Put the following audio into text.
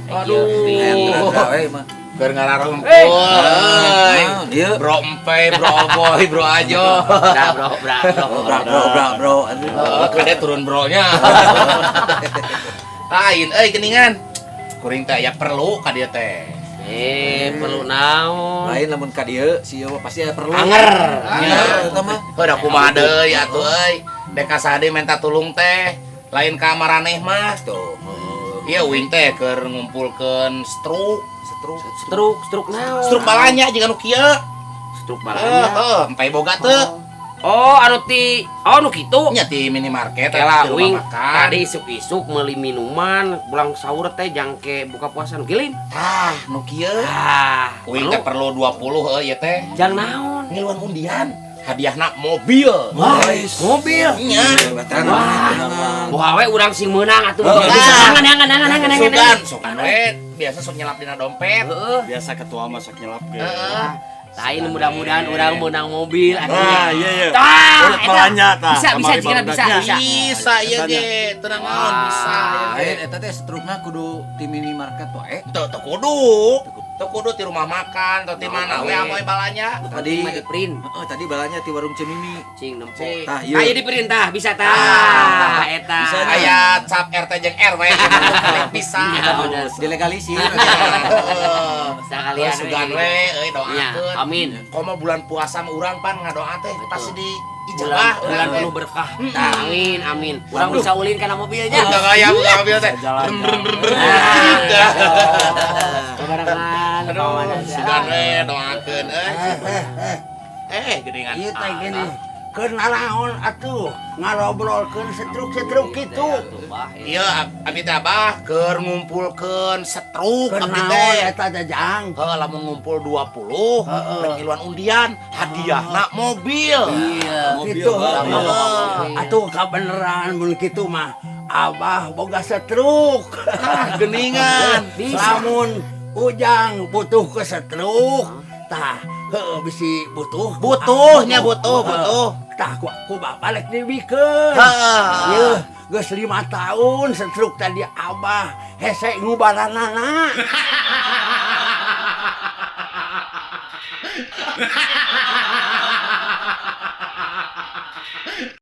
Aduh. Keur ngalarong Eh. euy. Bro empe, bro boy, bro ajo. Bro. Kade turun bronya. Lain geningan. Kuring teh aya perlu ka dieu teh. Perlu naon? Lain lamun ka dieu si Ewa pasti aya perlu. Anger. Eta mah. Heuh kumaha deui atuh euy. Dek kasade minta tulung teh. Lain ka maraneh mah. Tuh. Ieu uing teh keur ngumpulkeun struk Struk naon? Struk balanya jeung anu kieu. Struk balanya. Empai boga teu. Oh, anu kitu. Nya ti minimarket Kela di rumah uing makan. tadi isuk-isuk meuli minuman, pulang sahur teh jangke buka puasa nu gilim. Nu kieu. Uing Perlu. teh perlu 20 ieu teh. Jang naon? Ngiluan undian. Hadiahna mobil. Mobil. Nya. Wah, we urang sing meunang atuh. Angan. Sugan we biasa sok nyelap dina dompet. Heeh. Biasa ketua masak nyelap ge. Lain mudah-mudahan urang meunang mobil atuh. Nah, iya. Tah, Urut balanya tah. bisa jika bisa. Bisa ieu ge, tenang naon bisa. Lain eta teh strukna kudu di minimarket wae. Teu kudu ti rumah makan atau ti mana we amoy balanya. Tadi di print. tadi balanya ti warung Cemimi. Cing nempo. Cing. Tah, Tah ieu di print tah, bisa tah. Eta. Aya cap RT jeung RW bisa. Dilegalisir. Sakalian Sugan we euy doakeun. Amin. Komo bulan puasa mah urang pan ngadoa teh pasti di Bulan ijabah. penuh berkah. Amin. Urang bisa ulin kana mobilnya. Enggak kaya buka mobil teh. Barengan. Aduh, sugan we doakeun geningan. Ieu teh gini. Keur naraon atuh ngarobrolkeun setruk-setruk kitu. Iya, abdi teh Abah keur ngumpulkeun setruk Keur abdi naon teh. eta jajang? Heuh, lamun ngumpul 20, ngiluan undian, hadiahna mobil. Kitu. Heeh. Atuh kabeneran mun kitu mah Abah boga setruk. Geningan. Lamun Ujang butuh ke setruk, tah heueuh bisi butuh. Butuh. Tah ku balik dibikeun. Heeh. Ieu geus 5 tahun setruk tadi Abah hese ngubaranana.